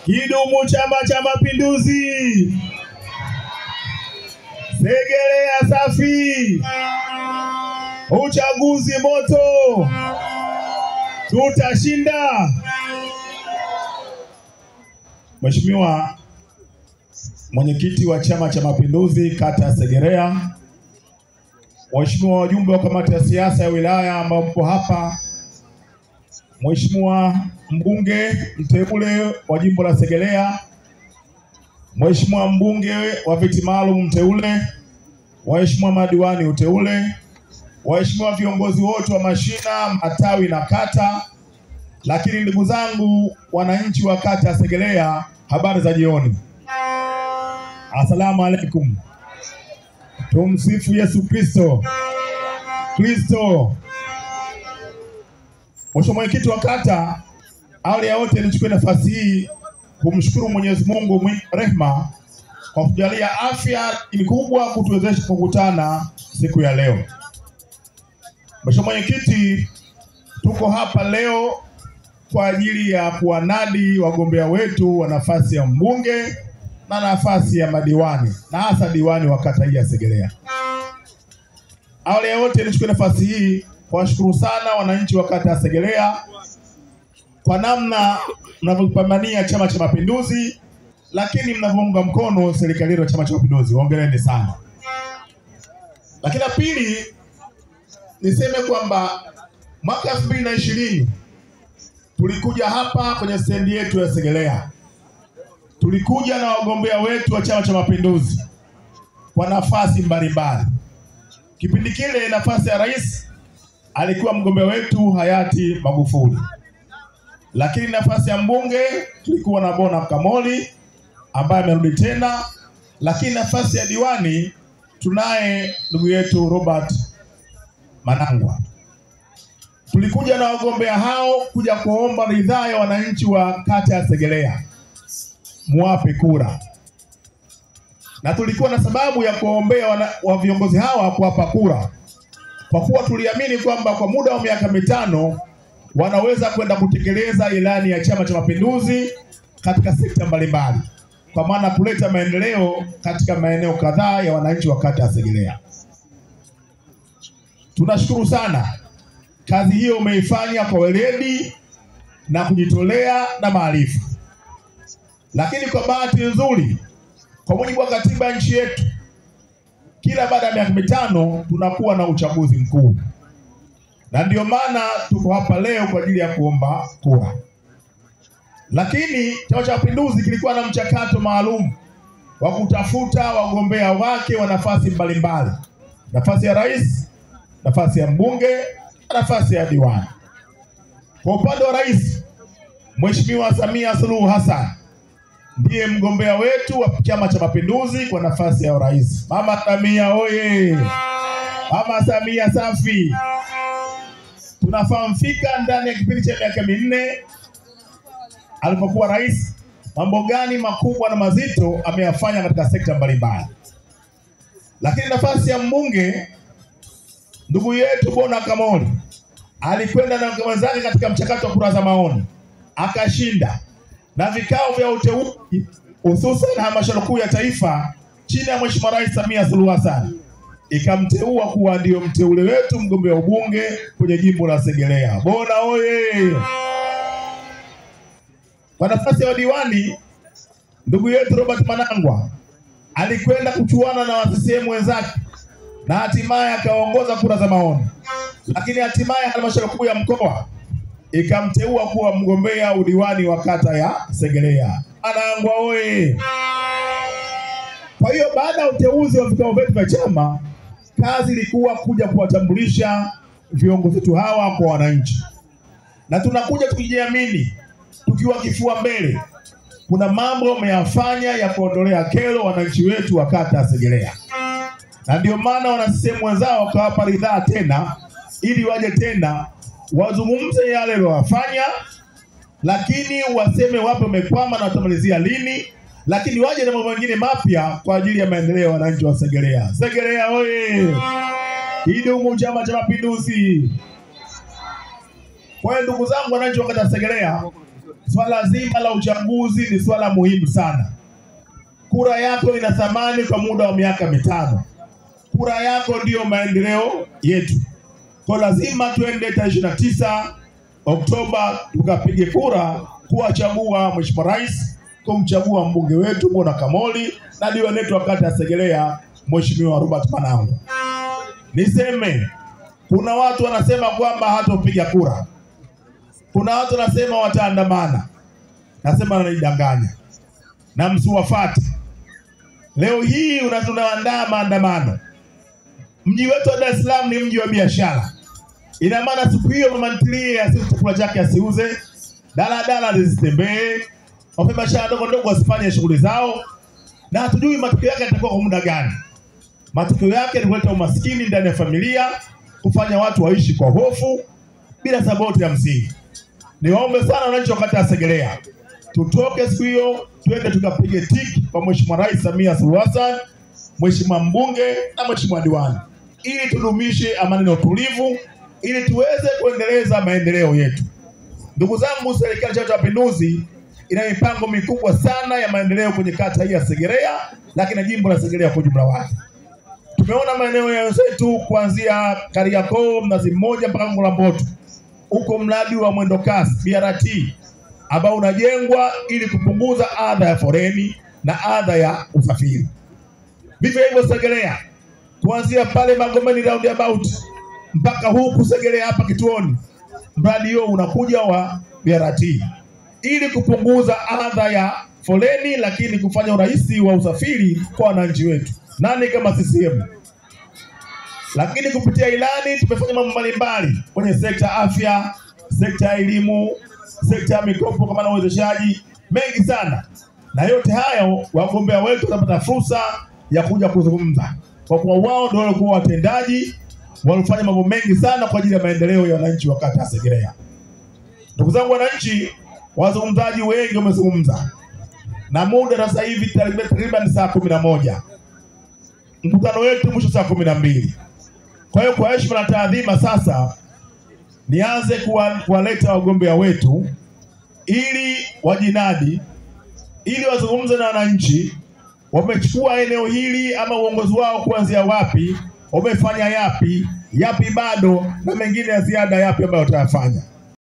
Kidumu Chama cha Mapinduzi! Segerea safi! Uchaguzi moto! Tutashinda! Mheshimiwa Mwenyekiti wa Chama cha Mapinduzi kata ya Segerea, Mheshimiwa wajumbe wa kamati ya siasa ya wilaya ambao mpo hapa, Mheshimiwa mbunge mteule wa jimbo la Segerea, Mheshimiwa mbunge wa viti maalum mteule, Waheshimiwa madiwani uteule, waheshimiwa viongozi wote wa mashina, matawi na kata, lakini ndugu zangu wananchi wa kata ya Segerea, habari za jioni. Asalamu alaikum. Tumsifu Yesu Kristo. Kristo. Mheshimiwa Mwenyekiti wa kata, awali ya yote nichukue nafasi hii kumshukuru Mwenyezi Mungu mwingi rehema kwa kujalia afya kubwa kutuwezesha kukutana siku ya leo. Mheshimiwa Mwenyekiti, tuko hapa leo kwa ajili ya kuwanadi wagombea wetu wa nafasi ya mbunge na nafasi ya madiwani, na hasa diwani wa kata hii ya Segerea. Awali ya yote nichukue nafasi hii kuwashukuru sana wananchi wa kata ya Segerea kwa namna mnavyopambania Chama cha Mapinduzi, lakini mnavyounga mkono serikali ya Chama cha Mapinduzi. Hongereni sana. Lakini la pili, niseme kwamba mwaka 2020 tulikuja hapa kwenye stendi yetu ya Segerea. Tulikuja na wagombea wetu wa Chama cha Mapinduzi kwa nafasi mbalimbali. Kipindi kile nafasi ya rais alikuwa mgombea wetu hayati Magufuli. Lakini nafasi ya mbunge tulikuwa na Bona Kamoli ambaye amerudi tena, lakini nafasi ya diwani tunaye ndugu yetu Robert Manangwa. Tulikuja na wagombea hao kuja kuomba ridhaa ya wananchi wa kata ya Segerea muwape kura. Na tulikuwa na sababu ya kuombea wa viongozi hawa kuwapa kura, kwa kuwa tuliamini kwamba kwa muda wa miaka 5 wanaweza kwenda kutekeleza ilani ya Chama cha Mapinduzi katika sekta mbalimbali, kwa maana kuleta maendeleo katika maeneo kadhaa ya wananchi wa kata ya Segerea. Tunashukuru sana. Kazi hiyo umeifanya kwa weledi na kujitolea na maarifa. Lakini kwa bahati nzuri, kwa mujibu wa katiba ya nchi yetu, kila baada ya miaka 5 tunakuwa na uchaguzi mkuu. Na ndio maana tuko hapa leo kwa ajili ya kuomba kura. Lakini Chama cha Mapinduzi kilikuwa na mchakato maalum wa kutafuta wagombea wake wa nafasi mbalimbali. Nafasi ya rais, nafasi ya mbunge, nafasi ya diwani. Kwa upande wa rais, Mheshimiwa Samia Suluhu Hassan ndiye mgombea wetu wa Chama cha Mapinduzi kwa nafasi ya rais. Mama Samia oye! Mama Samia safi! Tunafahamu fika ndani ya kipindi cha miaka 4 alipokuwa rais, mambo gani makubwa na mazito ameyafanya katika sekta mbalimbali. Lakini nafasi ya mbunge, ndugu yetu Bona Kamoli alikwenda na wenzake katika mchakato wa kura za maoni, akashinda. Na vikao vya uteuzi hususan halmashauri kuu ya taifa chini ya Mheshimiwa Rais Samia Suluhu Hassan ikamteua kuwa ndio mteule wetu mgombea ubunge kwenye jimbo la Segerea. Bona oye! Kwa nafasi ya diwani, ndugu yetu Robert Manangwa alikwenda kuchuana na CCM wenzake na hatimaye akaongoza kura za maoni. Lakini hatimaye halmashauri kuu ya mkoa ikamteua kuwa mgombea udiwani wa kata ya Segerea. Manangwa oye! Kwa hiyo baada ya uteuzi wa vikao vyetu vya chama, kazi ilikuwa kuja kuwatambulisha viongozi wetu hawa kwa wananchi. Na tunakuja tukijiamini, tukiwa kifua mbele. Kuna mambo wameyafanya ya kuondolea kero wananchi wetu wa kata ya Segerea. Na ndio maana wanasema wenzao wakawapa ridhaa tena ili waje tena wazungumze yale waliyofanya, lakini waseme wapi wamekwama na watamalizia lini, lakini waje na mambo mengine mapya kwa ajili ya maendeleo ya wananchi wa Segerea. Segerea oye! Kidumu Chama cha Mapinduzi! Kwa hiyo ndugu zangu wananchi wa kata ya Segerea, swala zima la uchaguzi ni swala muhimu sana. Kura yako ina thamani kwa muda wa miaka 5. Kura yako ndiyo maendeleo yetu. Kwa lazima tuende 29 Oktoba tukapige kura kuwachagua Mheshimiwa Rais, kumchagua mbunge wetu Bwana Kamoli na diwani wetu wa kata ya Segerea Mheshimiwa Robert Manangu. Niseme kuna watu wanasema kwamba hatopiga kura. Kuna watu wanasema wataandamana. Nasema wanadanganya. Na msiwafuate. Leo hii tunaandaa maandamano. Mji wetu wa Dar es Salaam ni mji wa biashara. Ina maana siku hiyo mama ntilie asiuze chakula chake asiuze, daladala zisitembee, wafanyabiashara ndogo ndogo wasifanye shughuli zao, na hatujui matokeo yake yatakuwa kwa muda gani. Matokeo yake ni kuleta umaskini ndani ya familia, kufanya watu waishi kwa hofu bila sababu ya msingi. Niwaombe sana wananchi wa kata ya Segerea, tutoke siku hiyo twende tukapige tiki kwa Mheshimiwa Rais Samia Suluhu Hassan, Mheshimiwa mbunge na Mheshimiwa diwani, ili tudumishe amani na utulivu, ili tuweze kuendeleza maendeleo yetu. Ndugu zangu, serikali ya Mapinduzi ina mipango mikubwa sana ya maendeleo kwenye kata hii ya Segerea, lakini na jimbo la Segerea kwa jumla wake. Tumeona maeneo ya yetu kuanzia Kariakoo, Mnazi Mmoja mpaka Gongo la Mboto. Huko mradi wa mwendo kasi BRT ambao unajengwa ili kupunguza adha ya foreni na adha ya usafiri. Vivyo hivyo Segerea, kuanzia pale Magomeni roundabout mpaka huku Segerea hapa kituoni, mradi huo unakuja wa BRT ili kupunguza adha ya foleni, lakini kufanya urahisi wa usafiri kwa wananchi wetu. Nani kama CCM? Lakini kupitia ilani tumefanya mambo mbalimbali kwenye sekta afya, sekta ya elimu, sekta ya mikopo kama na uwezeshaji, mengi sana. Na yote hayo wagombea wetu watapata fursa ya kuja kuzungumza, kwa kuwa wao ndio walikuwa watendaji, walifanya mambo mengi sana kwa ajili ya maendeleo ya wananchi wa kata ya Segerea. Ndugu zangu wananchi, wazungumzaji wengi wamezungumza, na muda sasa hivi takriban saa 11. Mkutano wetu mwisho saa 12. Kwa hiyo kwa heshima na taadhima sasa nianze kuwaleta wagombea wetu ili wajinadi, ili wazungumze na wananchi, wamechukua eneo hili ama uongozi wao kuanzia wapi, wamefanya yapi bado, na mengine ya ziada yapi ambayo watayafanya.